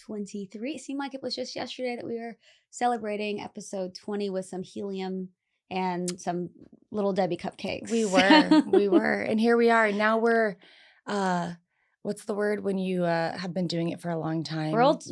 23. It seemed like it was just yesterday that we were celebrating episode 20 with some helium and some Little Debbie cupcakes. We were. And here we are. Now we're, what's the word when you have been doing it for a long time? We're old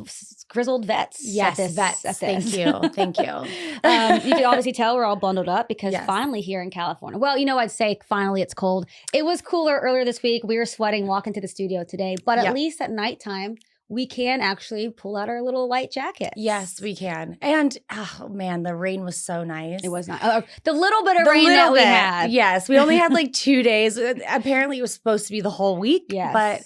grizzled vets. Yes, vets. Thank you. Thank you. You can obviously tell we're all bundled up because finally here in California. Well, I'd say finally it's cold. It was cooler earlier this week. We were sweating walking to the studio today, but at least at nighttime, we can actually pull out our little light jackets. Yes, we can. And, oh man, the rain was so nice. It was nice. The little bit of rain that we had. Yes, we only had like 2 days. Apparently it was supposed to be the whole week. Yes. But,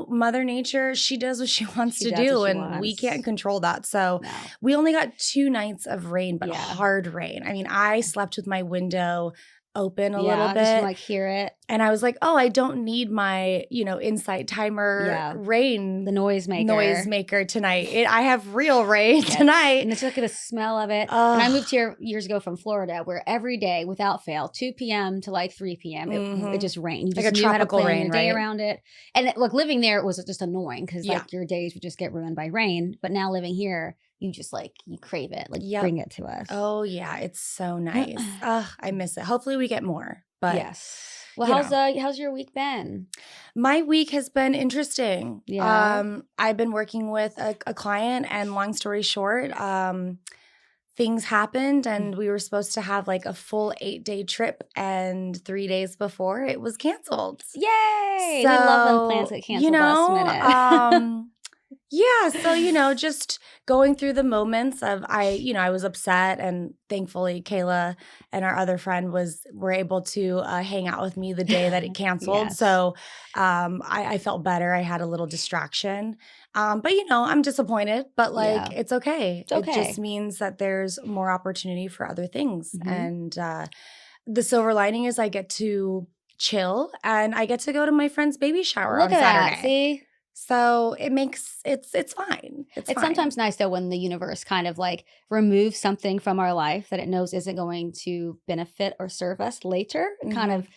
Mother Nature, she does what she wants to do, and we can't control that. So we only got 2 nights of rain, but hard rain. I mean, I slept with my window open a little bit. Just like hear it. And I was like, oh, I don't need my, Insight Timer rain. The noisemaker tonight. I have real rain tonight. And it's like the smell of it. And I moved here years ago from Florida where every day without fail, 2 p.m. to like 3 p.m. It just rained. You just like a tropical rain, your day around it. And living there, it was just annoying because your days would just get ruined by rain. But now living here, you just you crave it. Bring it to us. Oh yeah, it's so nice. I miss it. Hopefully we get more. But yes. Well, how's your week been? My week has been interesting. Yeah. I've been working with a client, and long story short, things happened, and we were supposed to have like a full 8-day trip, and 3 days before it was canceled. Yay! So, we love when plans get canceled last minute. Yeah. So, just going through the moments of I was upset, and thankfully Kayla and our other friend were able to hang out with me the day that it canceled. Yes. So I felt better. I had a little distraction. But, I'm disappointed, but it's okay. It's okay. It just means that there's more opportunity for other things. Mm-hmm. And the silver lining is I get to chill, and I get to go to my friend's baby shower on Saturday. That. See? So it's fine. It's fine. Sometimes nice though when the universe kind of removes something from our life that it knows isn't going to benefit or serve us later. It kind of,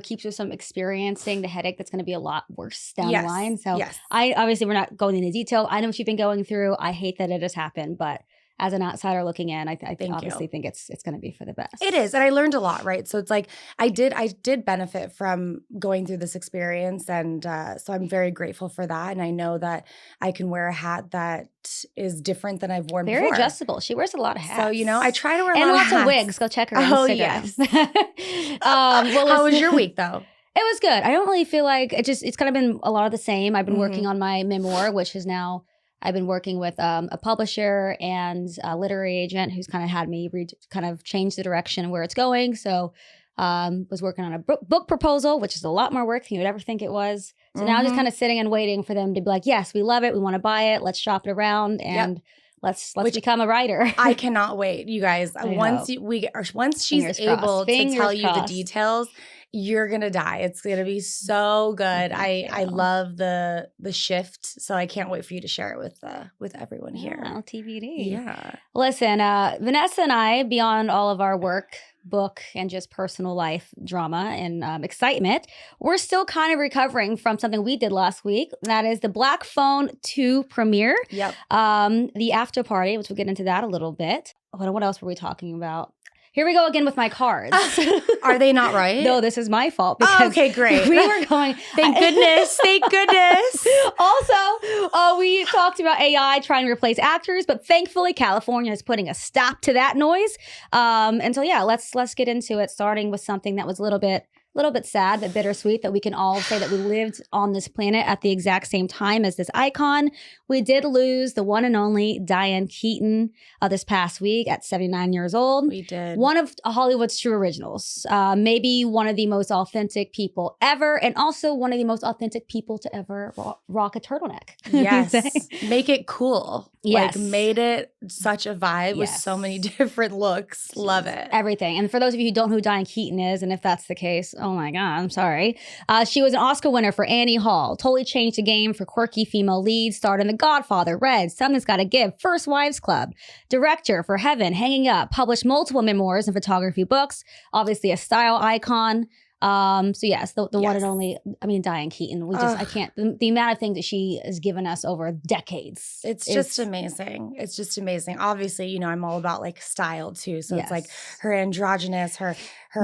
keeps us from experiencing the headache that's going to be a lot worse down the line. So obviously we're not going into detail. I know what you've been going through. I hate that it has happened, but as an outsider looking in, I obviously think it's going to be for the best. It is. And I learned a lot, right? So it's I did benefit from going through this experience. And so I'm very grateful for that. And I know that I can wear a hat that is different than I've worn before. Very adjustable. She wears a lot of hats. So, I try to wear a lot of hats. And lots of wigs. Go check her on Instagram. Yes. How was your week though? It was good. I don't really feel like it's kind of been a lot of the same. I've been working on my memoir, which is now I've been working with a publisher and a literary agent who's kind of had me kind of change the direction where it's going. So was working on a book proposal, which is a lot more work than you would ever think it was. So now I'm just kind of sitting and waiting for them to be like, yes, we love it. We want to buy it. Let's shop it around and let's become a writer. I cannot wait, you guys. Once she's able to tell you the details, you're gonna die. It's gonna be so good. I love the shift, so I can't wait for you to share it with everyone here. TBD. Yeah. Listen, Vanessa and I, beyond all of our work, book, and just personal life drama and excitement, we're still kind of recovering from something we did last week. That is the Black Phone 2 premiere. Yep. The after party, which we'll get into that a little bit. What else were we talking about? Here we go again with my cards. Are they not right? No, this is my fault. Because okay, great. We were going. Thank goodness. Thank goodness. Also, we talked about AI trying to replace actors, but thankfully California is putting a stop to that noise. And so, let's get into it, starting with something that was a little bit sad, but bittersweet, that we can all say that we lived on this planet at the exact same time as this icon. We did lose the one and only Diane Keaton this past week at 79 years old. We did. One of Hollywood's true originals. Maybe one of the most authentic people ever, and also one of the most authentic people to ever rock a turtleneck. Yes. Make it cool. Yes. Made it such a vibe with so many different looks. Love it. Everything. And for those of you who don't know who Diane Keaton is, and if that's the case, oh my God, I'm sorry. She was an Oscar winner for Annie Hall. Totally changed the game for quirky female leads. Starred in The Godfather, Red, Something's Gotta Give, First Wives Club. Director for Heaven, Hanging Up. Published multiple memoirs and photography books. Obviously a style icon. So yes, the one and only, I mean, Diane Keaton. I can't, the amount of things that she has given us over decades. It's just amazing. It's just amazing. Obviously, you know, I'm all about like style too. So it's like her androgynous, her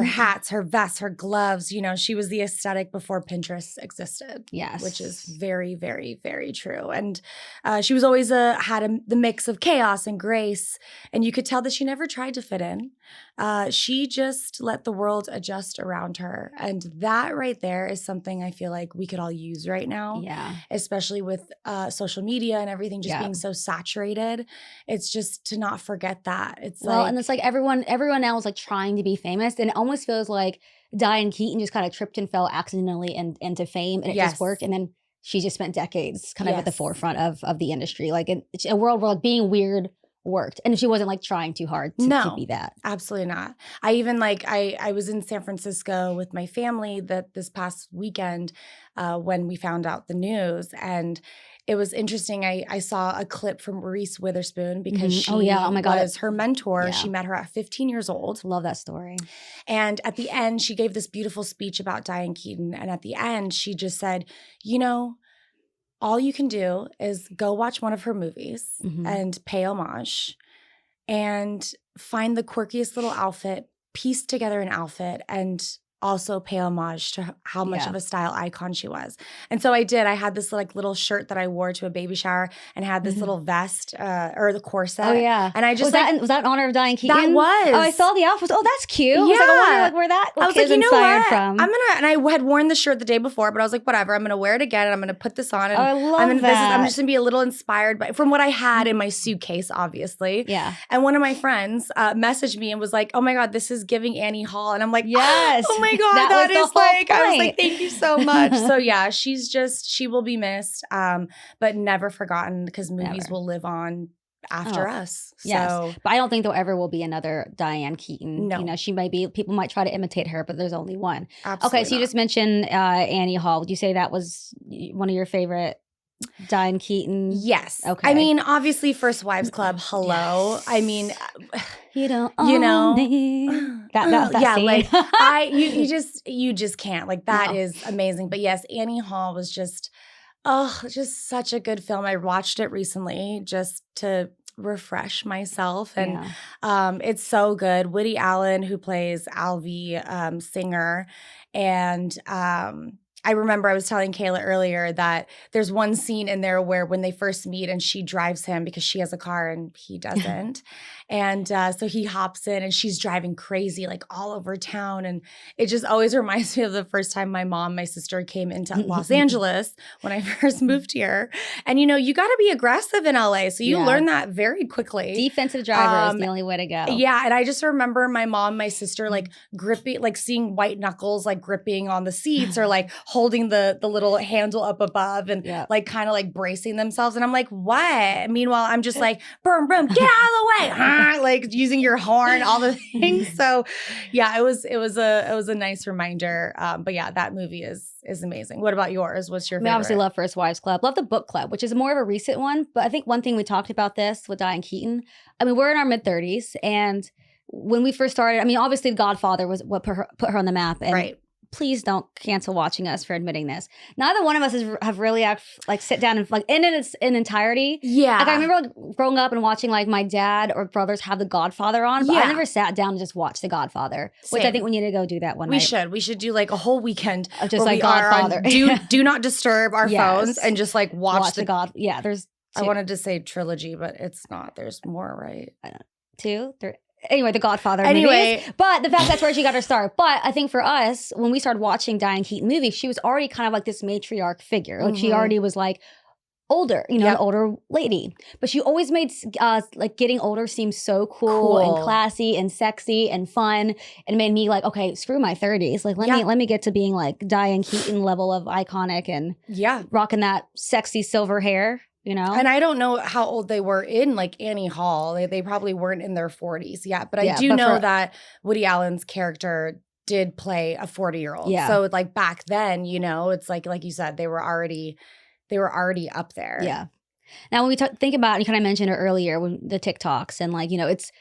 hats, her vests, her gloves, you know, she was the aesthetic before Pinterest existed. Yes. Which is very, very, very true. And she was always the mix of chaos and grace. And you could tell that she never tried to fit in. She just let the world adjust around her. And that right there is something I feel like we could all use right now. Yeah. Especially with social media and everything just being so saturated. It's just to not forget that. And it's like everyone now is like trying to be famous. And it almost feels like Diane Keaton just kind of tripped and fell accidentally into fame, and it just worked. And then she just spent decades kind of at the forefront of the industry. Like in a world where like being weird worked, and she wasn't like trying too hard to be that. Absolutely not. I even I was in San Francisco with my family this past weekend when we found out the news, and it was interesting. I saw a clip from Reese Witherspoon because she was her mentor. Yeah. She met her at 15 years old. Love that story. And at the end, she gave this beautiful speech about Diane Keaton. And at the end, she just said, you know, all you can do is go watch one of her movies and pay homage and find the quirkiest little outfit, piece together an outfit, and also pay homage to how much of a style icon she was. And so I did. I had this like little shirt that I wore to a baby shower and had this little vest or the corset. Oh yeah. And I just was that in honor of Diane Keaton? That was. Oh, I saw the outfit. Oh, that's cute. Yeah. I was like, I wonder like where that I was like, you know inspired what? from. And I had worn the shirt the day before, but I was like, whatever, I'm gonna wear it again and I'm gonna put this on. And I love that. I'm just gonna be a little inspired from what I had in my suitcase, obviously. Yeah. And one of my friends messaged me and was like, oh my God, this is giving Annie Hall. And I'm like, yes. Oh my God, that is like, I was like, thank you so much. So yeah, she will be missed, but never forgotten because movies will live on after us. So. Yes, but I don't think there ever will be another Diane Keaton. No. You know, people might try to imitate her, but there's only one. Absolutely okay, so you just mentioned Annie Hall. Would you say that was one of your favorite Diane Keaton? Yes. Okay. I mean, obviously, First Wives Club. Hello. Yes. I mean, you know, that yeah, scene. like you just can't. Like that is amazing. But yes, Annie Hall was just such a good film. I watched it recently just to refresh myself, and it's so good. Woody Allen, who plays Alvy Singer, and I remember I was telling Kayla earlier that there's one scene in there where when they first meet and she drives him because she has a car and he doesn't. And so he hops in and she's driving crazy like all over town. And it just always reminds me of the first time my sister came into Los Angeles when I first moved here. And you know, you got to be aggressive in LA. So you learn that very quickly. Defensive driver is the only way to go. Yeah. And I just remember my mom, my sister, like gripping, like seeing white knuckles, like gripping on the seats or like holding the little handle up above and like kind of like bracing themselves. And I'm like, what? Meanwhile, I'm just like, boom, boom, get out of the way. Like using your horn, all the things. So yeah, it was a nice reminder. But yeah, that movie is amazing. What about yours? What's your favorite? I obviously love First Wives Club. Love the book club, which is more of a recent one. But I think one thing we talked about this with Diane Keaton, I mean, we're in our mid-30s. And when we first started, I mean, obviously The Godfather was what put her on the map. And please don't cancel watching us for admitting this. Neither one of us have really like sit down and like in its entirety. Yeah. Like I remember like growing up and watching like my dad or brothers have The Godfather on, but I never sat down and just watched The Godfather, which I think we need to go do that one night. We should do like a whole weekend of just like Godfather. Do not disturb our phones and just like watch the God. Yeah, there's I wanted to say trilogy, but it's not. There's more, right? 2, 3. Anyway, The Godfather movies. But the fact that's where she got her start. But I think for us, when we started watching Diane Keaton movies, she was already kind of like this matriarch figure. Like she already was like older, you know, an older lady. But she always made like getting older seem so cool and classy and sexy and fun, and made me like, okay, screw my 30s. Like let me get to being like Diane Keaton level of iconic and rocking that sexy silver hair. You know? And I don't know how old they were in like Annie Hall. They probably weren't in their 40s yet. But I do know that Woody Allen's character did play a 40-year-old. Yeah. So like back then, you know, it's like you said, they were already up there. Yeah. Now when we think about, you kind of mentioned it earlier, when the TikToks and like, you know, it's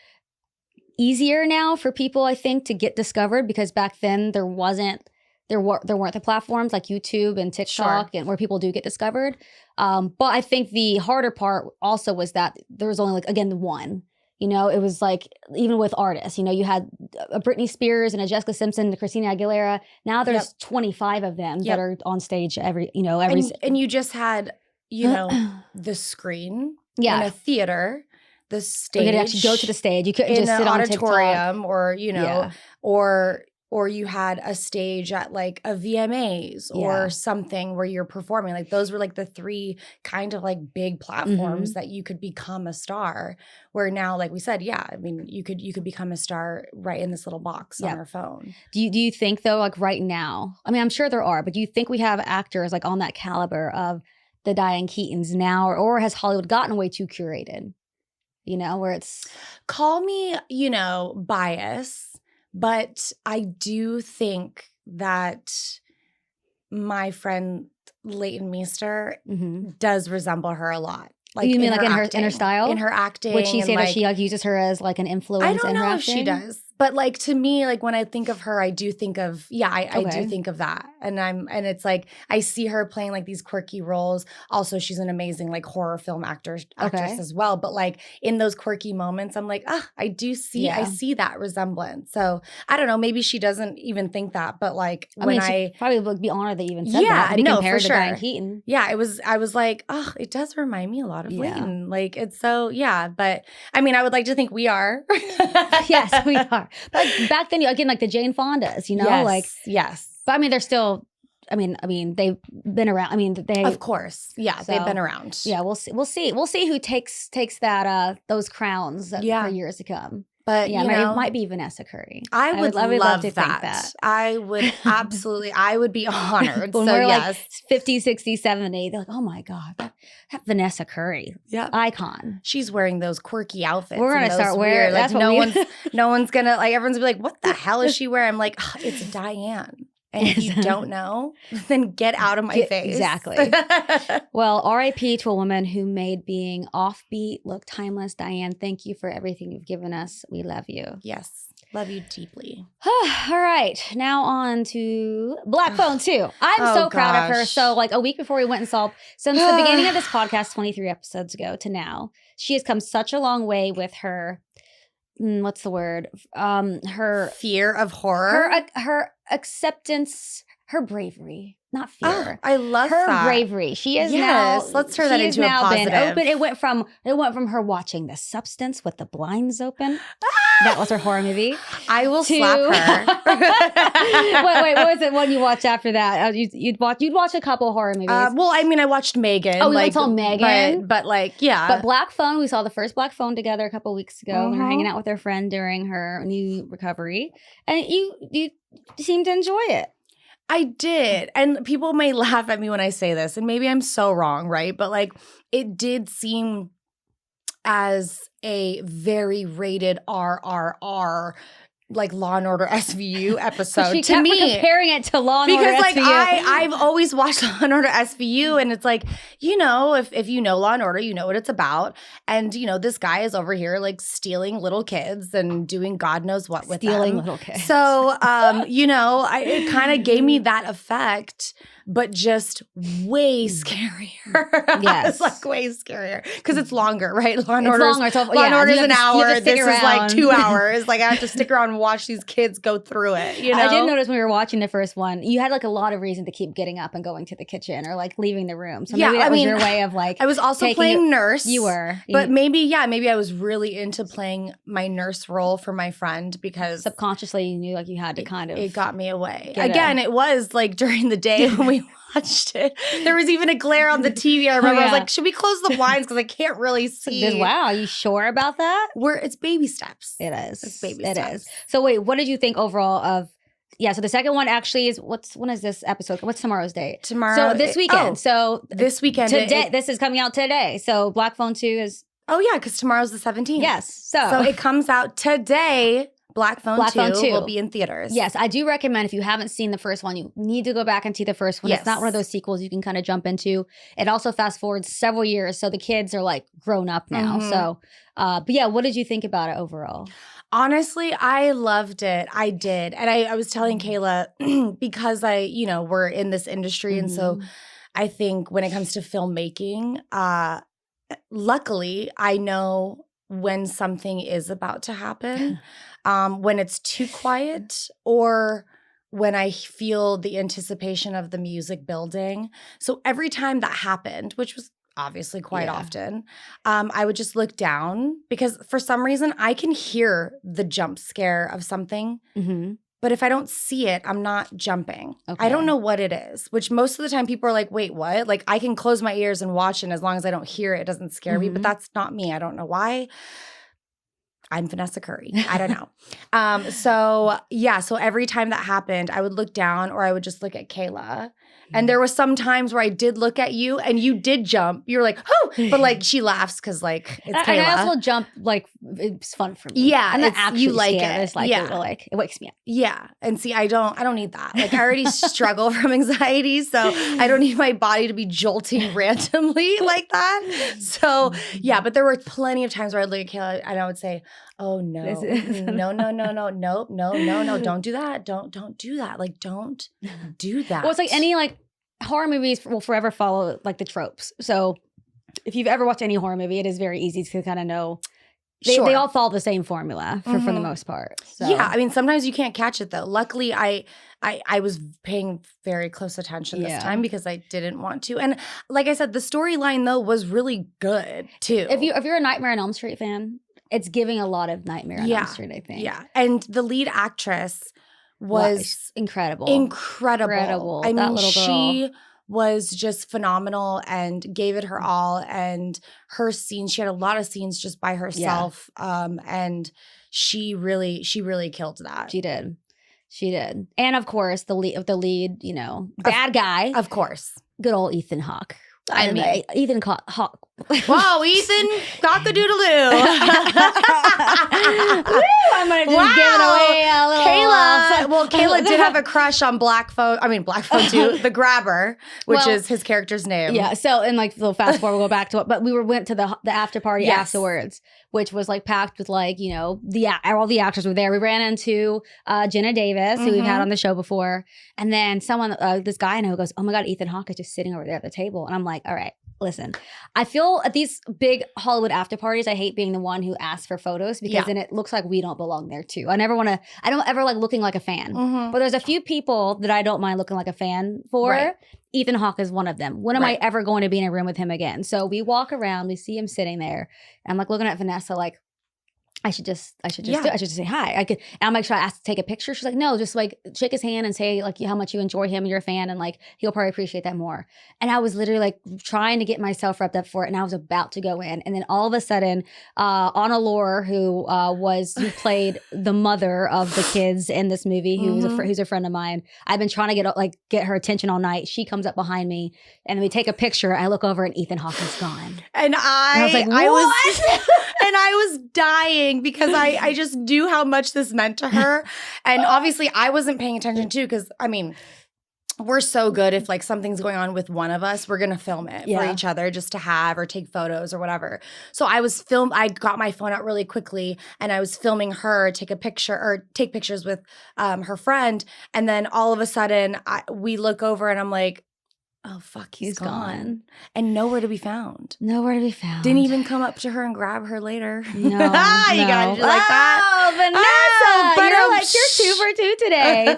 easier now for people, I think, to get discovered because back then there wasn't there weren't the platforms like YouTube and TikTok and where people do get discovered. But I think the harder part also was that there was only like, again, the one. You know, it was like, even with artists, you know, you had a Britney Spears and a Jessica Simpson, a Christina Aguilera. Now there's 25 of them that are on stage every. And you just had, you know, the screen in a theater, the stage. You could actually go to the stage. You couldn't just sit on auditorium TikTok. or, you know, or you had a stage at like a VMAs or something where you're performing. Like those were like the 3 kind of like big platforms that you could become a star. Where now, like we said, I mean, you could become a star right in this little box on our phone. Do you think though, like right now, I mean, I'm sure there are, but do you think we have actors like on that caliber of the Diane Keatons now, or has Hollywood gotten way too curated? You know, where it's call me, you know, bias. But I do think that my friend Leighton Meester does resemble her a lot. Like you mean like in her style? In her acting. Would she say that she like uses her as like an influence in her acting? I don't know if she does. But like to me, like when I think of her, I do think of I do think of that, and it's like I see her playing like these quirky roles. Also, she's an amazing like horror film actress as well. But like in those quirky moments, I'm like, I do see I see that resemblance. So I don't know, maybe she doesn't even think that, but like she probably would be honored that you even said that. To be compared to Diane Keaton. Yeah, I was like, it does remind me a lot of Leighton. Like it's so But I mean, I would like to think we are. Yes, we are. But back then, again, like the Jane Fondas, you know, But I mean, they're still. I mean, they've been around. I mean, they of course, they've been around. Yeah, we'll see who takes that those crowns for years to come. But it might be Vanessa Curry. I would love to think that. I would absolutely. I would be honored. When we're like 50, 60, 70, they're like, oh my God, that Vanessa Curry, icon. She's wearing those quirky outfits. We're gonna start wearing. Like no one's gonna like. Everyone's gonna be like, what the hell is she wearing? I'm like, it's Diane. And if you don't know, then get out of my face. Exactly. Well, RIP to a woman who made being offbeat look timeless. Diane, thank you for everything you've given us. We love you. Yes. Love you deeply. All right. Now on to Black Phone 2. I'm so proud of her. So like a week before we went and saw, since the beginning of this podcast, 23 episodes ago to now, she has come such a long way with her, what's the word? Her fear of horror. Her acceptance, her bravery, not fear. I love her that. bravery. She is now. Let's turn that into a positive. Been open. It went from her watching The Substance with the blinds open. That was her horror movie. I will slap her. Wait, what was it? What you watched after that? You'd watch a couple horror movies. Well, I mean, I watched Megan. Oh, we saw Megan, but like, yeah. But Black Phone, we saw the first Black Phone together a couple weeks ago. We were hanging out with her friend during her new recovery, and you seemed to enjoy it. I did. And people may laugh at me when I say this, and maybe I'm so wrong, right? But like, it did seem as a very rated RRR, like Law and Order SVU episode she to kept me. Comparing it to Law and Order because like SVU. I've always watched Law and Order SVU, and it's like, you know, if you know Law and Order, you know what it's about. And you know, this guy is over here like stealing little kids and doing God knows what with stealing them. Little kids. So you know, it kind of gave me that effect, but just way scarier. Yes. It's like way scarier because it's longer, right? Law and It's Order's, longer. So, Law and Order's an hour. This around. is like 2 hours. Like I have to stick around and watch these kids go through it. You know, I did notice when we were watching the first one, you had like a lot of reason to keep getting up and going to the kitchen or like leaving the room. So maybe that was your way of like. I was also playing nurse. You were, but maybe I was really into playing my nurse role for my friend because subconsciously you knew like you had to kind of. It got me away. Again, it was like during the day when we watched it. There was even a glare on the TV. I remember I was like, should we close the blinds because I can't really see. Wow, are you sure about that? It's baby steps. It is. It's baby steps. It is. So wait, what did you think overall of? Yeah, so the second one actually is when is this episode? What's tomorrow's date? Tomorrow. So this weekend. This weekend. Today. This is coming out today. So Black Phone 2 is. Oh yeah, because tomorrow's the 17th. Yes. So it comes out today. Black Phone 2 will be in theaters. Yes, I do recommend if you haven't seen the first one, you need to go back and see the first one. Yes. It's not one of those sequels you can kind of jump into. It also fast forwards several years, so the kids are like grown up now. So, but yeah, what did you think about it overall? Honestly, I loved it. I did. And I was telling Kayla, because we're in this industry. And so I think when it comes to filmmaking, luckily I know when something is about to happen, when it's too quiet or when I feel the anticipation of the music building. So every time that happened, which was obviously quite often, I would just look down because for some reason I can hear the jump scare of something. But if I don't see it, I'm not jumping. Okay. I don't know what it is, which most of the time people are like, wait, what? Like I can close my ears and watch, and as long as I don't hear it, it doesn't scare me. But that's not me. I don't know why. I'm Vanessa Curry. I don't know. So every time that happened, I would look down or I would just look at Kayla. And there was some times where I did look at you and you did jump. You were like, oh, but like she laughs because like it's Kayla. And I also jump, like it's fun for me. Yeah. I'm not actually you like scared. it. It's like, it wakes me up. Yeah. And see, I don't need that. Like I already struggle from anxiety. So I don't need my body to be jolting randomly like that. So yeah, but there were plenty of times where I'd look at Kayla and I would say, oh no, no, don't do that. Don't do that. Like, don't do that. Well, it's like any like horror movies will forever follow like the tropes. So if you've ever watched any horror movie, it is very easy to kind of know. They all follow the same formula for the most part. So. Yeah, I mean, sometimes you can't catch it though. Luckily, I was paying very close attention this time because I didn't want to. And like I said, the storyline though was really good too. If you're a Nightmare on Elm Street fan, it's giving a lot of Nightmare on Elm Street, I think. Yeah, and the lead actress was incredible. I mean, she was just phenomenal and gave it her all. And her scenes, she had a lot of scenes just by herself. And she really killed that. She did. And of course, the lead, bad guy. Of course. Good old Ethan Hawke. Ethan Hawke. Wow, Ethan, cock-a-doodle-doo. I'm going to just give it away a little. Kayla did have a crush on Black Phone 2, the grabber, which is his character's name. Yeah, so, and like, so fast forward, we'll go back to it. But we went to the after party afterwards, which was like packed with like, all the actors were there. We ran into Jenna Davis, who we've had on the show before. And then someone, this guy I know goes, oh my God, Ethan Hawke is just sitting over there at the table. And I'm like, all right, listen, I feel at these big Hollywood after parties, I hate being the one who asks for photos because then it looks like we don't belong there too. I don't ever like looking like a fan. But there's a few people that I don't mind looking like a fan for. Right. Ethan Hawke is one of them. When am I ever going to be in a room with him again? So we walk around, we see him sitting there. And I'm like looking at Vanessa like, I should just say hi. And I'm like, should I ask to take a picture? She's like, no, just like shake his hand and say like how much you enjoy him and you're a fan and like he'll probably appreciate that more. And I was literally like trying to get myself wrapped up for it and I was about to go in. And then all of a sudden, Anna Lore, who played the mother of the kids in this movie, who's a friend of mine, I've been trying to get her attention all night. She comes up behind me and we take a picture. I look over and Ethan Hawke is gone. And I was like, what? And I was dying because I just knew how much this meant to her. And obviously I wasn't paying attention too because, I mean, we're so good if like something's going on with one of us, we're going to film it for each other just to have or take photos or whatever. So I got my phone out really quickly and I was filming her take pictures with her friend. And then all of a sudden we look over and I'm like, oh, fuck, he's gone. And nowhere to be found. Didn't even come up to her and grab her later. No. You got to do like that. Oh, Vanessa. You're like, you're 2 for 2 today.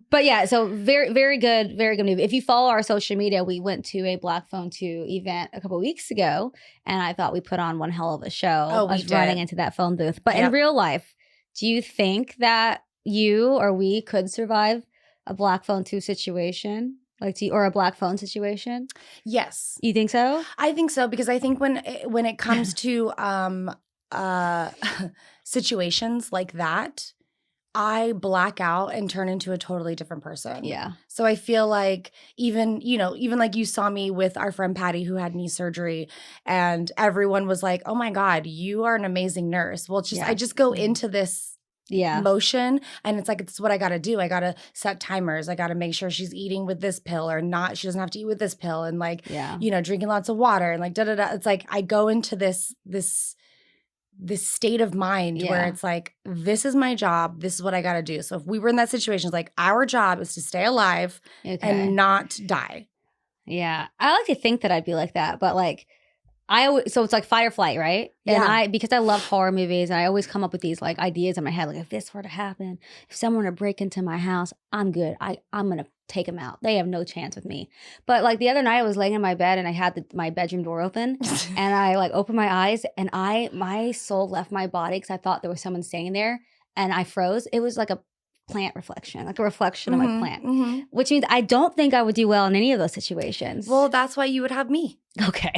But yeah, so very, very good movie. If you follow our social media, we went to a Black Phone 2 event a couple weeks ago, and I thought we put on one hell of a show. Oh, we did. Running into that phone booth. But in real life, do you think that you or we could survive a Black Phone 2 situation? Or a Black Phone situation? Yes. You think so? I think so because I think when it comes to situations like that, I black out and turn into a totally different person. Yeah. So I feel like even like you saw me with our friend Patty who had knee surgery and everyone was like, oh my God, you are an amazing nurse. Well, I just go into this motion. And it's like, it's what I got to do. I got to set timers. I got to make sure she's eating with this pill or not. She doesn't have to eat with this pill. And like, drinking lots of water and like, It's like, I go into this state of mind where it's like, this is my job. This is what I got to do. So if we were in that situation, it's like, our job is to stay alive and not die. Yeah. I like to think that I'd be like that, but like, so it's like fight or flight, right? And because I love horror movies, and I always come up with these like ideas in my head, like if this were to happen, if someone were to break into my house, I'm good. I'm gonna take them out. They have no chance with me. But like the other night, I was laying in my bed and I had my bedroom door open, and I like opened my eyes, and my soul left my body because I thought there was someone staying there, and I froze. It was like a plant reflection, like a reflection of my plant, which means I don't think I would do well in any of those situations. Well, that's why you would have me. Okay.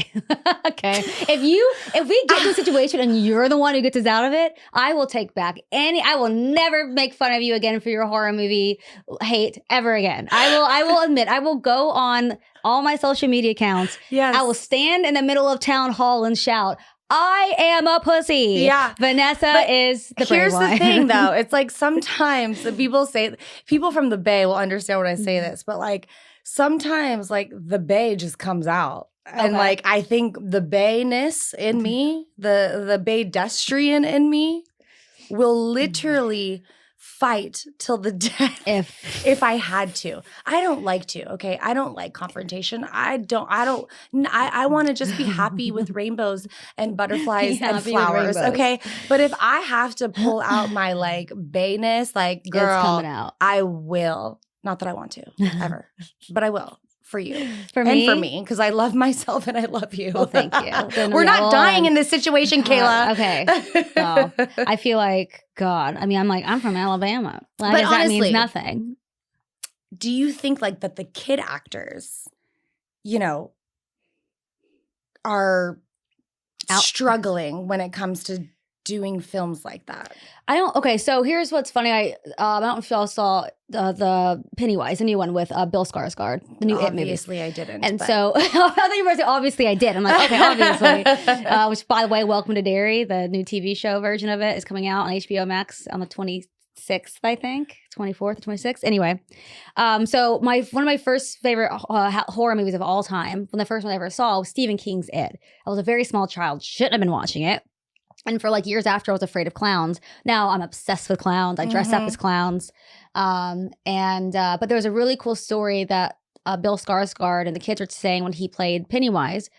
Okay. If we get to a situation and you're the one who gets us out of it, I will take back I will never make fun of you again for your horror movie hate ever again. I will admit, I will go on all my social media accounts. Yes. I will stand in the middle of town hall and shout, I am a pussy. Yeah. Vanessa is the brave one. Here's the thing, though. It's like sometimes people from the Bay will understand when I say this, but like sometimes like the Bay just comes out. And like I think the Bayness in me, the Baydestrian in me will literally fight till the death if I had to. I don't like to, okay? I don't like confrontation. I want to just be happy with rainbows and butterflies and flowers, okay? But if I have to pull out my like Bayness, like girl, it's coming out. I will. Not that I want to, ever. But I will. For you. For me? And for me, because I love myself and I love you. Well, thank you. We're not dying in this situation, Kayla. Okay. Well, I feel like, God, I mean, I'm from Alabama. But honestly, that means nothing. Do you think like that the kid actors, are struggling when it comes to doing films like that? Okay, so here's what's funny. I don't know if y'all saw the Pennywise, the new one with Bill Skarsgård, the new It movie. Obviously I didn't. And so, I thought you were going to say, obviously I did. I'm like, okay, obviously. Which, by the way, Welcome to Derry, the new TV show version of it is coming out on HBO Max on the 26th, I think. 24th or 26th. Anyway, so one of my first favorite horror movies of all time, when the first one I ever saw was Stephen King's It. I was a very small child, shouldn't have been watching it. And for like years after, I was afraid of clowns. Now I'm obsessed with clowns. I dress up as clowns. But there was a really cool story that Bill Skarsgård and the kids were saying when he played Pennywise,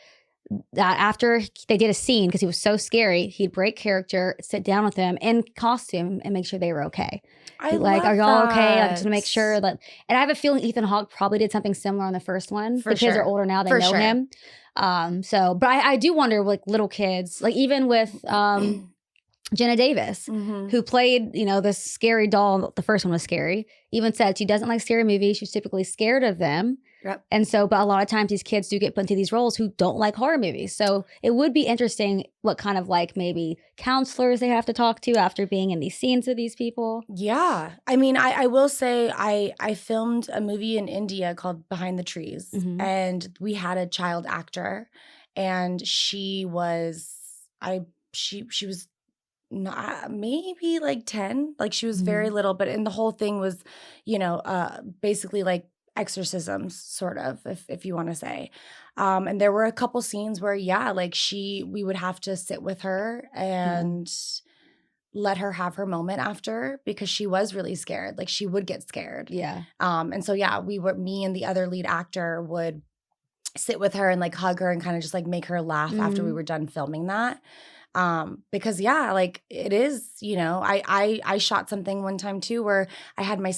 that after they did a scene, because he was so scary, he'd break character, sit down with them in costume and make sure they were okay. Are y'all okay? Like, just to make sure that. And I have a feeling Ethan Hawke probably did something similar on the first one. The kids are older now; they know him. But I do wonder, like little kids, like even with Jenna Davis, who played, this scary doll. The first one was scary. Even said she doesn't like scary movies. She's typically scared of them. Yep. And so, but a lot of times these kids do get put into these roles who don't like horror movies. So it would be interesting what kind of like maybe counselors they have to talk to after being in these scenes with these people. Yeah. I mean, I will say I filmed a movie in India called Behind the Trees, and we had a child actor, and she was not maybe like 10, like she was very little, but and the whole thing was, basically like exorcisms, sort of, if you want to say. And there were a couple scenes where, we would have to sit with her and let her have her moment after, because she was really scared. Like she would get scared. Yeah. And so, me and the other lead actor would sit with her and like hug her and kind of just like make her laugh after we were done filming that. Because it is, I shot something one time too, where I had my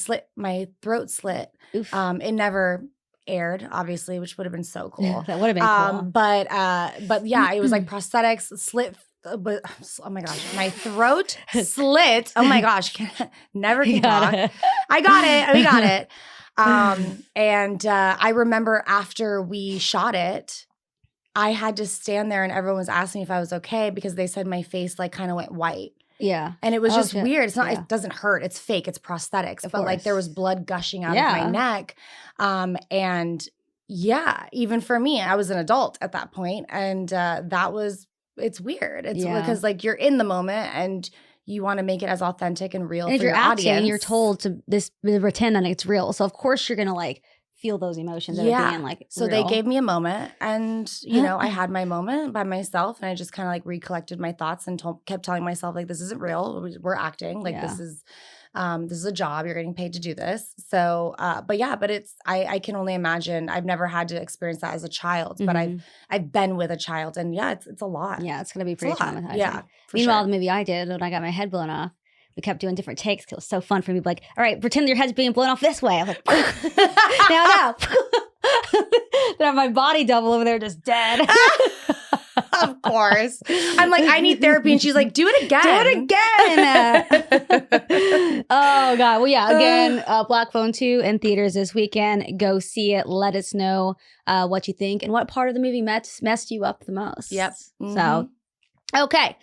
throat slit. Oof. It never aired, obviously, which would have been so cool. That would have been cool. But yeah, it was like prosthetics slit. But oh my gosh, my throat slit. Oh my gosh, never can talk. I got it. We got it. And I remember after we shot it, I had to stand there and everyone was asking me if I was okay, because they said my face like kind of went white. Yeah. And it was just weird. It's not, it doesn't hurt. It's fake. It's prosthetics. But like there was blood gushing out of my neck. And even for me, I was an adult at that point. And it's weird. It's because like you're in the moment and you want to make it as authentic and real for if you're your acting, audience. you're told to pretend that your audience. You're told to pretend that it's real. So of course you're gonna like feel those emotions that are being like so real. they gave me a moment, and you know, I had my moment by myself, and I just kind of like recollected my thoughts and kept telling myself like, this isn't real, we're acting, like this is a job, you're getting paid to do this. So but it's I can only imagine. I've never had to experience that as a child, but I've been with a child, and it's a lot. It's gonna be pretty traumatizing. Yeah. Meanwhile, the movie I did when I got my head blown off, we kept doing different takes because it was so fun for me. Like, all right, pretend your head's being blown off this way. I'm like, now. Then I have my body double over there just dead. Of course. I'm like, I need therapy. And she's like, do it again. Oh, God. Well, yeah. Again, Black Phone 2 in theaters this weekend. Go see it. Let us know what you think and what part of the movie messed you up the most. Yep. So, okay.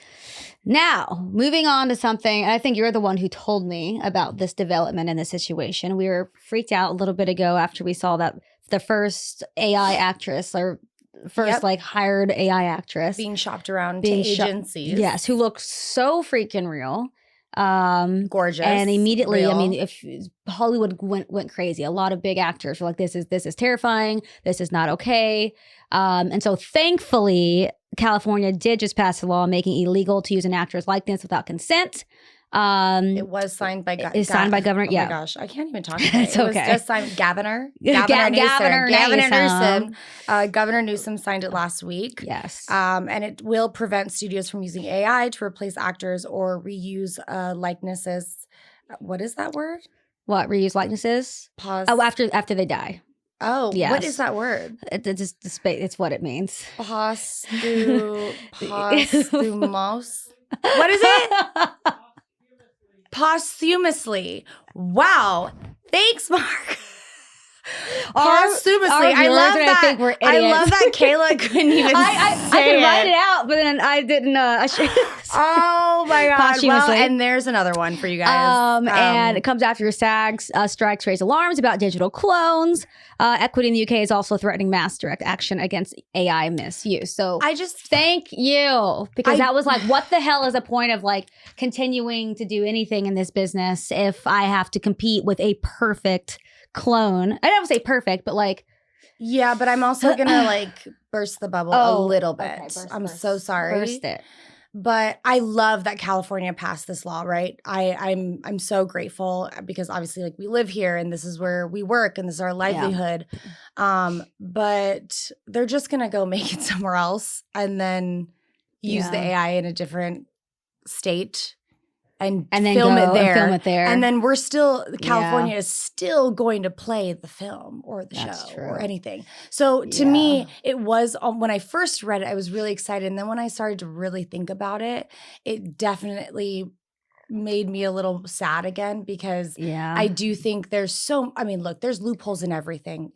Now, moving on to something, and I think you're the one who told me about this development in this situation. We were freaked out a little bit ago after we saw that the first AI actress or first like hired AI actress being shopped around to agencies. Yes, who looked so freaking real. Gorgeous. And immediately, real. I mean, if Hollywood went crazy. A lot of big actors were like, this is terrifying. This is not okay. And so thankfully, California did just pass a law making it illegal to use an actor's likeness without consent. It was signed by It's signed by Governor. Oh my gosh, I can't even talk about it. It's okay. It was just signed Governor Newsom. Governor Newsom signed it last week. Yes. And it will prevent studios from using AI to replace actors or reuse likenesses. What is that word? What, reuse likenesses? Pause. Oh, after they die. Oh, yes. What is that word? It's what it means. Posthumous. What is it? Posthumously. Wow. Thanks, Mark. Posthumously. I love that. I love that Kayla couldn't even I could write it out, but then I didn't. Oh my God. Well, and there's another one for you guys. And it comes after SAG's strikes raise alarms about digital clones. Equity in the UK is also threatening mass direct action against AI misuse. So I just thank you, because that was like, what the hell is the point of like continuing to do anything in this business if I have to compete with a perfect clone? I don't say perfect, but like, yeah, but I'm also gonna like burst the bubble a little bit. Okay, I'm so sorry. Burst it. But I love that California passed this law, right? I'm so grateful because obviously like we live here and this is where we work and this is our livelihood. Yeah. But they're just gonna go make it somewhere else and then use the AI in a different state. And then film it there. And then we're still, California is still going to play the film or the show or anything. So to me, it was, when I first read it, I was really excited. And then when I started to really think about it, it definitely made me a little sad again because I do think there's there's loopholes in everything,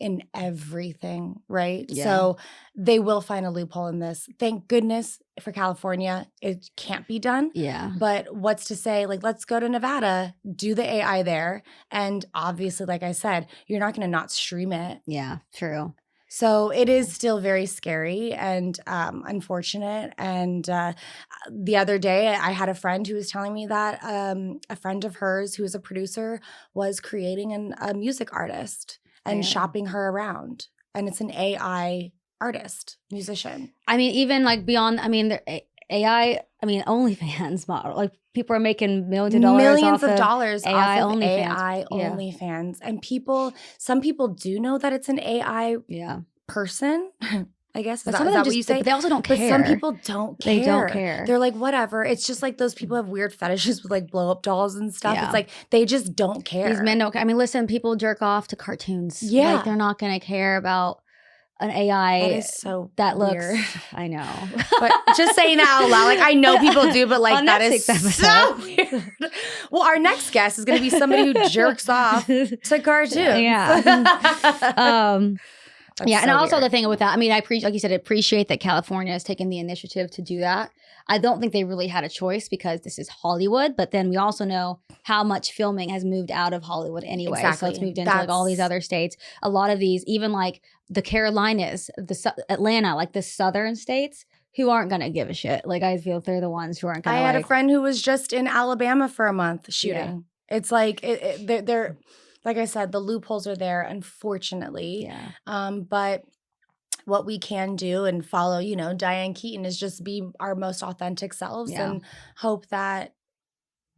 right? Yeah. So they will find a loophole in this. Thank goodness for California, it can't be done. Yeah. But what's to say, like, let's go to Nevada, do the AI there. And obviously, like I said, you're not going to not stream it. Yeah, true. So it is still very scary and unfortunate. And the other day, I had a friend who was telling me that a friend of hers who is a producer was creating a music artist and shopping her around. And it's an AI artist, musician. I mean, even like beyond, AI, OnlyFans model. Like people are making millions of dollars AI off of AI OnlyFans. And some people do know that it's an AI person. I guess. Is that what you say? But they also don't care. But some people don't care. They don't care. They're like, whatever. It's just like those people have weird fetishes with like blow up dolls and stuff. Yeah. It's like they just don't care. These men don't care. I mean, listen, people jerk off to cartoons. Yeah. Like they're not going to care about an AI that is so looks weird. I know. But just saying that out loud, like I know people do, but like that is so weird. Well, our next guest is going to be somebody who jerks off to cartoons. Yeah. And also the thing with that, I like you said, I appreciate that California has taken the initiative to do that. I don't think they really had a choice because this is Hollywood, but then we also know how much filming has moved out of Hollywood anyway. Exactly. So it's moved into like all these other states. A lot of these, even like the Carolinas, Atlanta, like the southern states who aren't going to give a shit. Like, I feel they're the ones who aren't going to I had a friend who was just in Alabama for a month shooting. Yeah. It's like, they're like I said, the loopholes are there, unfortunately. Yeah. But what we can do and follow, you know, Diane Keaton is just be our most authentic selves and hope that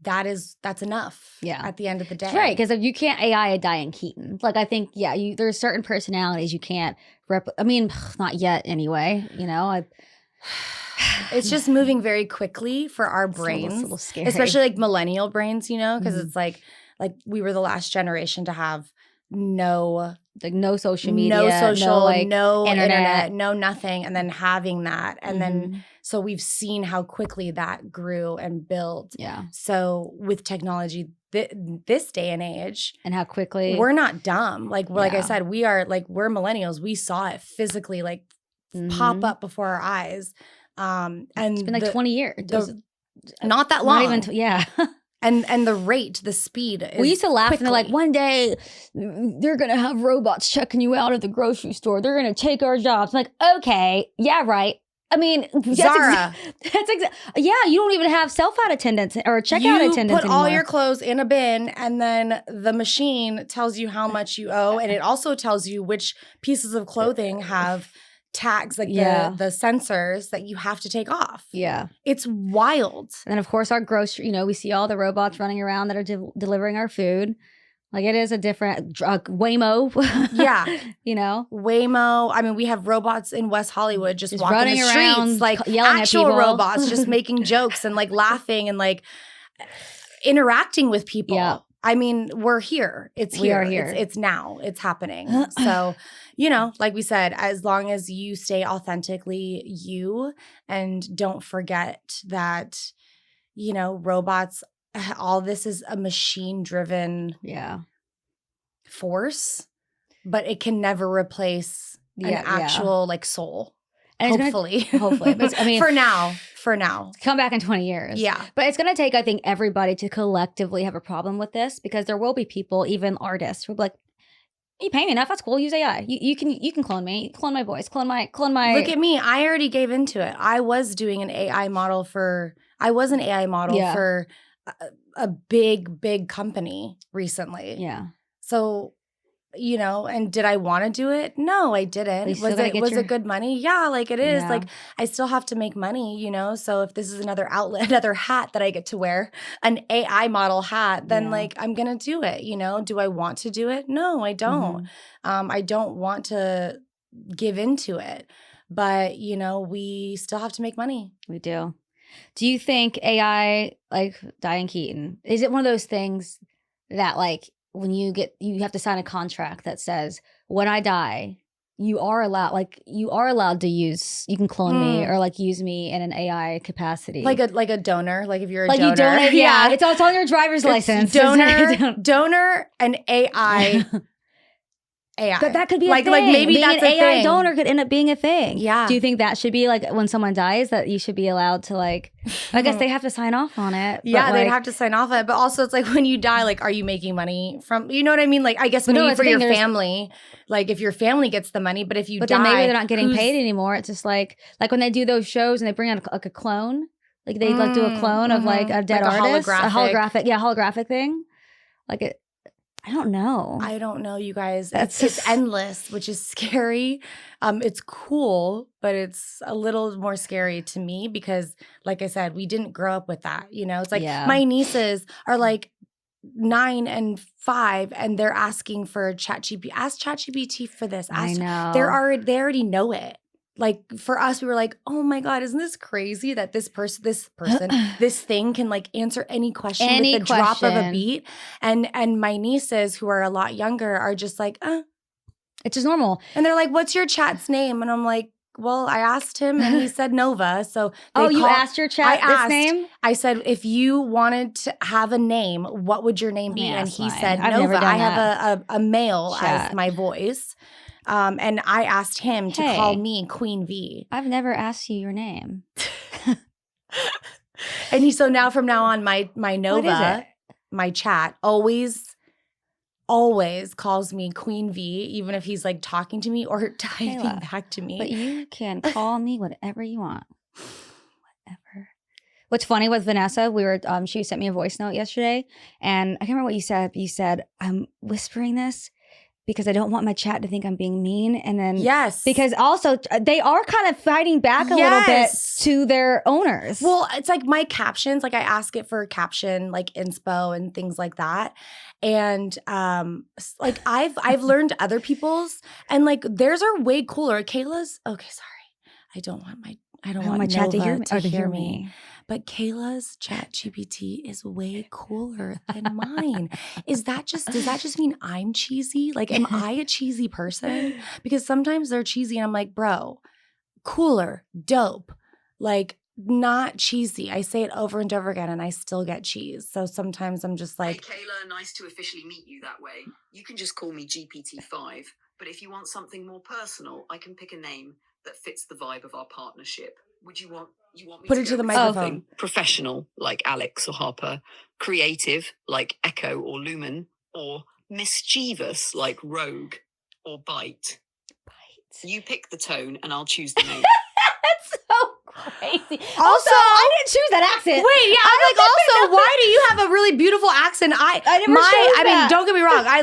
that's enough at the end of the day. Right, because if you can't AI a Diane Keaton. Like, I think, there's certain personalities you can't I mean, not yet anyway, you know. It's just moving very quickly for our brains. It's a little scary. Especially like millennial brains, you know, because it's like we were the last generation to have no social media, no internet, no nothing, and then having that, and then so we've seen how quickly that grew and built. Yeah. So with technology, this day and age, and how quickly we're not dumb. Like I said, we're millennials. We saw it physically pop up before our eyes. And it's been 20 years. Not that long. Not even And the rate, the speed is we used to laugh quickly. And they're like, one day they're going to have robots checking you out at the grocery store. They're going to take our jobs. I'm like, okay, yeah, right. I mean, Zara. You don't even have self-out attendants or checkout attendants anymore. You put all anymore. your clothes in a bin, and then the machine tells you how much you owe, and it also tells you which pieces of clothing have tags, like the sensors that you have to take off. Yeah. It's wild. And then, of course, our grocery, we see all the robots running around that are delivering our food. Like, it is a different Waymo. Yeah. Waymo. I mean, we have robots in West Hollywood just walking running the around, streets, like yelling actual at people. Robots just making jokes and like laughing and like interacting with people. Yeah. I mean, we're here. It's here. We are here. It's now. It's happening. So, like we said, as long as you stay authentically you and don't forget that, robots, all this is a machine-driven force, but it can never replace an actual soul. And hopefully. But, I mean, for now. Come back in 20 years. Yeah. But it's going to take, I think, everybody to collectively have a problem with this, because there will be people, even artists, who will be like, you pay me enough, that's cool, use AI. You can clone me, clone my voice, clone my. Look at me, I already gave into it. I was doing an AI model for a big company recently. Yeah. So, and did I want to do it? No, I didn't. Was it good money? Yeah, like it is. Yeah. Like I still have to make money, So if this is another outlet, another hat that I get to wear, an AI model hat, then I'm going to do it, Do I want to do it? No, I don't. I don't want to give into it. But, we still have to make money. We do. Do you think AI, like Diane Keaton, is it one of those things that when you have to sign a contract that says, when I die, you are allowed to use, you can clone me or use me in an AI capacity. Like a donor, like if you're a donor. You donate, yeah. It's on your driver's license. Donor and AI. But that could be a thing. Like maybe being that's an a AI thing. donor could end up being a thing. Yeah. Do you think that should be when someone dies, that you should be allowed to I guess they have to sign off on it. Yeah, they'd have to sign off on it. But also it's when you die, are you making money from, you know what I mean? I guess maybe for your family, if your family gets the money, but if you die. But then maybe they're not getting paid anymore. It's just like when they do those shows and they bring out a clone, they do a clone of a dead artist. Holographic thing. I don't know, you guys. It's endless, which is scary. It's cool, but it's a little more scary to me because, like I said, we didn't grow up with that. It's my nieces are 9 and 5, and they're asking for ChatGPT. Ask ChatGPT for this. I know. They already know it. For us, we were like, oh my God, isn't this crazy that this thing can answer any question with the drop of a beat? And my nieces, who are a lot younger, are just it's just normal. And they're like, what's your chat's name? And I'm like, well, I asked him and he said Nova. So you asked your chat this name? I said, if you wanted to have a name, what would your name be? And he said, Nova. I have a male as my voice. And I asked him to call me Queen V. I've never asked you your name. And so now from now on, my Nova, my chat, always calls me Queen V, even if he's talking to me or typing back to me. But you can call me whatever you want. Whatever. What's funny with Vanessa, she sent me a voice note yesterday, and I can't remember what you said. You said, I'm whispering this because I don't want my chat to think I'm being mean. And then because also they are kind of fighting back a little bit to their owners. Well, it's like my captions, like I ask it for caption, like inspo and things like that. And like I've learned other people's, and like theirs are way cooler. Kayla's, okay, sorry. I don't want my chat to hear me. But Kayla's chat GPT is way cooler than mine. Does that just mean I'm cheesy? Like, am I a cheesy person? Because sometimes they're cheesy and I'm like, bro, cooler, dope, like not cheesy. I say it over and over again and I still get cheese. So sometimes I'm just like, hey, Kayla, nice to officially meet you that way. You can just call me GPT-5. But if you want something more personal, I can pick a name that fits the vibe of our partnership. Would you want me put it to the microphone? Professional, like Alex or Harper. Creative, like Echo or Lumen. Or mischievous, like Rogue or Bite. You pick the tone and I'll choose the name. That's so crazy. Also, I didn't choose that accent. Wait, yeah, I'm like, also, why do you have a really beautiful accent? I mean, don't get me wrong. I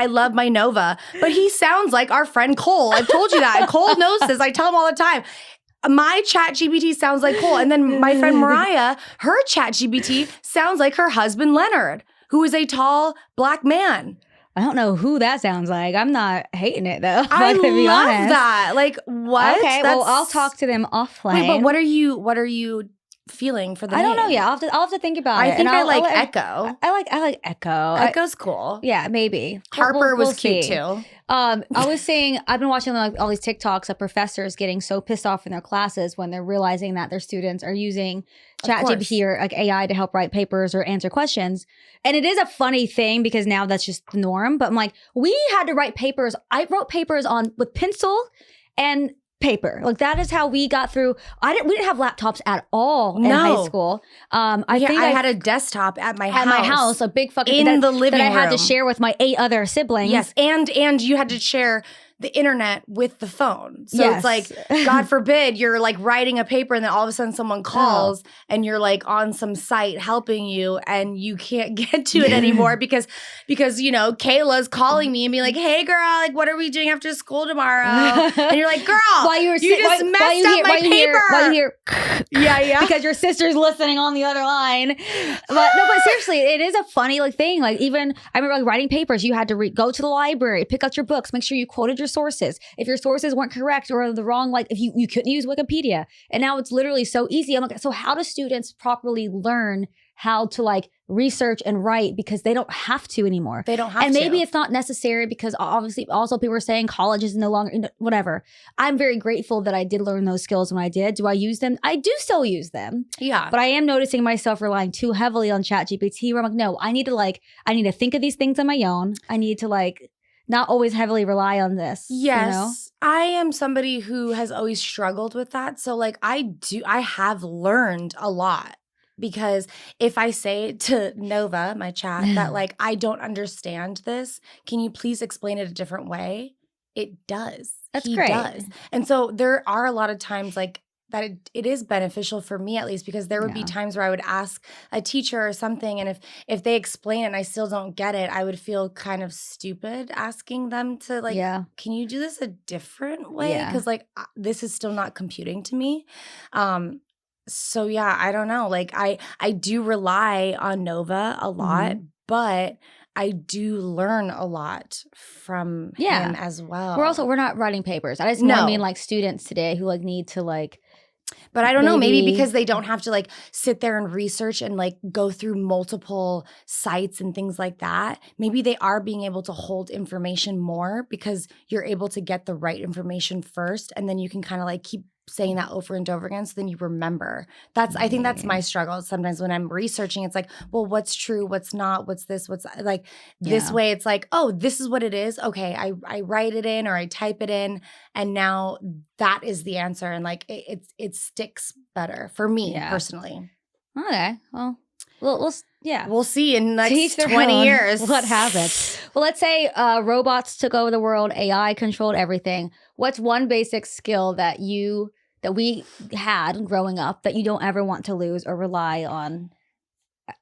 love my Nova, but he sounds like our friend Cole. I've told you that. Cole knows this. I tell him all the time. My chat GPT sounds like Cole. And then my friend Mariah, her chat GPT sounds like her husband Leonard, who is a tall black man. I don't know who that sounds like. I'm not hating it though. I love that. Like what? Okay, well, I'll talk to them offline. Wait, but what are you feeling for the name? I don't know. Yeah, I'll have to think about it. I think I like Echo. I like Echo. Echo's cool. Yeah, maybe. Harper was cute too. I was saying, I've been watching like all these TikToks of professors getting so pissed off in their classes when they're realizing that their students are using ChatGPT or like AI to help write papers or answer questions. And it is a funny thing because now that's just the norm. But I'm like, we had to write papers. I wrote papers with pencil and paper. Like that is how we got through. We didn't have laptops at all in high school. I had a desktop at my house, a big fucking in the living room that I had to share with my 8 other siblings. Yes, and you had to share the internet with the phone. So it's like, God forbid, you're like writing a paper and then all of a sudden someone calls and you're like on some site helping you and you can't get to it anymore because you know, Kayla's calling me and being like, hey girl, like what are we doing after school tomorrow? And you're like, girl, you just messed up my paper. Why you hear yeah. Because your sister's listening on the other line. But seriously, it is a funny like thing. Like even, I remember like writing papers, you had to go to the library, pick out your books, make sure you quoted your sources. If your sources weren't correct or the wrong, like if you couldn't use Wikipedia. And now it's literally so easy. I'm like, so how do students properly learn how to like research and write because they don't have to anymore? They don't have to. And maybe it's not necessary because obviously also people are saying college is no longer, whatever. I'm very grateful that I did learn those skills when I did. Do I use them? I do still use them. Yeah. But I am noticing myself relying too heavily on ChatGPT where I'm like, no, I need to think of these things on my own. I need to like not always heavily rely on this. Yes. You know? I am somebody who has always struggled with that. So like I have learned a lot because if I say to Nova, my chat, that like, I don't understand this, can you please explain it a different way? It does. That's great. He does. And so there are a lot of times like that it is beneficial for me at least because there would be times where I would ask a teacher or something and if they explain it and I still don't get it, I would feel kind of stupid asking them to like, can you do this a different way? Because like this is still not computing to me. So yeah, I don't know. Like I do rely on Nova a lot, but I do learn a lot from him as well. We're not writing papers. I just mean like students today who like need to like. But I don't know, maybe because they don't have to like sit there and research and like go through multiple sites and things like that. Maybe they are being able to hold information more because you're able to get the right information first and then you can kind of like keep saying that over and over again so then you remember. I think that's my struggle sometimes when I'm researching. It's like, well, what's true, what's not, what's this, what's like this way. It's like, oh, this is what it is. Okay, I write it in or I type it in and now that is the answer and like it sticks better for me personally. Okay, well we'll see in the next 20 years what happens. Well, let's say robots took over the world, AI controlled everything. What's one basic skill that that we had growing up that you don't ever want to lose or rely on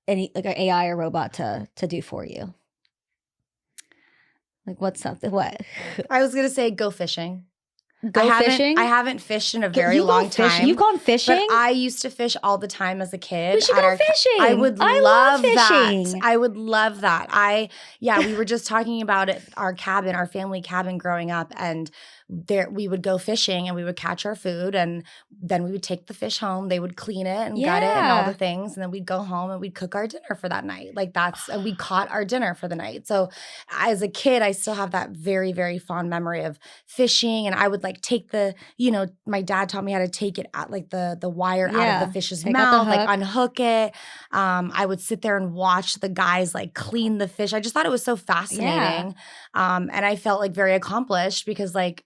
any like an AI or robot to do for you? Like what's something? What? I was gonna say go fishing. Fishing? I haven't fished in a very long time. You've gone fishing? But I used to fish all the time as a kid. We should go fishing. I would love fishing. that. I would love that. We were just talking about it, our family cabin growing up, and we would go fishing and we would catch our food, and then we would take the fish home. They would clean it and gut it and all the things, and then we'd go home and we'd cook our dinner for that night. And we caught our dinner for the night. So as a kid, I still have that very, very fond memory of fishing, and I would like take my dad taught me how to take it out, like the wire out of the fish's mouth, like unhook it. I would sit there and watch the guys like clean the fish. I just thought it was so fascinating. And I felt like very accomplished because like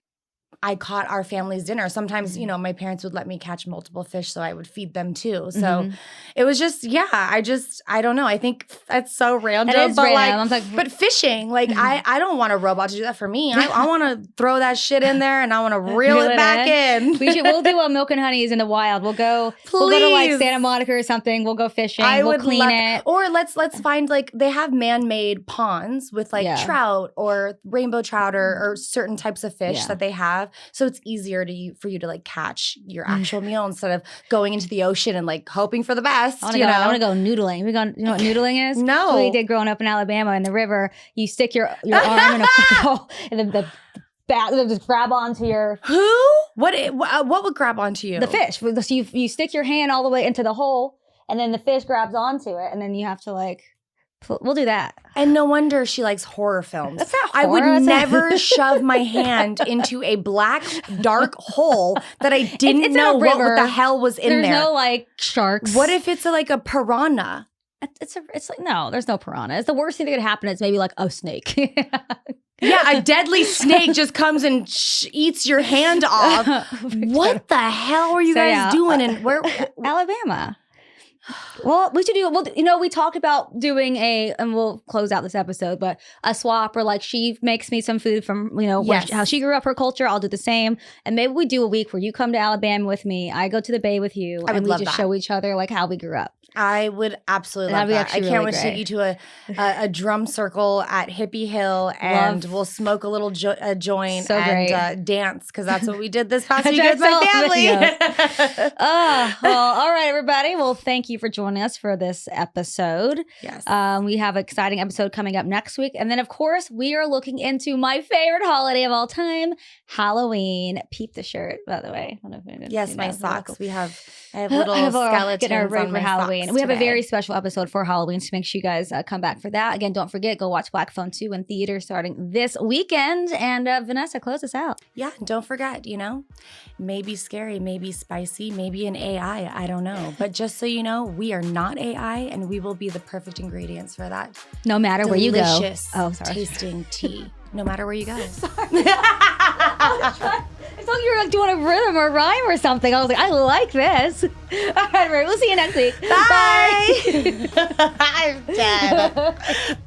I caught our family's dinner. Sometimes, my parents would let me catch multiple fish, so I would feed them too. So it was just, I don't know. I think that's so random. It is random. But fishing, like I don't want a robot to do that for me. I want to throw that shit in there and I want to reel it back in. We'll do a Milk and Honeys in the wild. We'll go to like Santa Monica or something. We'll go fishing. We'll clean it. Or let's find like they have man-made ponds with like trout or rainbow trout or certain types of fish that they have. So it's easier for you to like catch your actual meal instead of going into the ocean and like hoping for the best. I want to go noodling. You know what noodling is? No. So we did growing up in Alabama in the river. You stick your arm in a hole and then they'll just grab onto your... Who? What would grab onto you? The fish. So you stick your hand all the way into the hole and then the fish grabs onto it and then you have to like... We'll do that. And no wonder she likes horror films. That's not horror. I would never shove my hand into a black, dark hole that I didn't know what the hell was in there. There's no like sharks. What if it's like a piranha? It's like, no, there's no piranha. It's the worst thing that could happen is maybe like a snake. Yeah, a deadly snake just comes and eats your hand off. What the hell were you guys doing? And where? Alabama. Well, we should do. Well, we talked about doing and we'll close out this episode, but a swap, or like she makes me some food from how she grew up, her culture. I'll do the same, and maybe we do a week where you come to Alabama with me, I go to the Bay with you, and we just show each other like how we grew up. I would absolutely love that. I can't wait to take you to a drum circle at Hippie Hill, and we'll smoke a little joint and dance, because that's what we did this past week with my family. Well, all right, everybody. Well, thank you for joining us for this episode. Yes. We have an exciting episode coming up next week. And then, of course, we are looking into my favorite holiday of all time, Halloween. Peep the shirt, by the way. Yes, my socks. I have little skeletons on my Halloween. And we have a very special episode for Halloween, so make sure you guys come back for that. Again, don't forget, go watch Black Phone 2 in theater starting this weekend. And Vanessa, close us out. Yeah, don't forget, maybe scary, maybe spicy, maybe an AI, I don't know. But just so you know, we are not AI, and we will be the perfect ingredients for that. No matter where you go. Delicious tasting tea. No matter where you go. Sorry. I thought you were like doing a rhythm or rhyme or something. I was like, I like this. All right, we'll see you next week. Bye. I'm dead.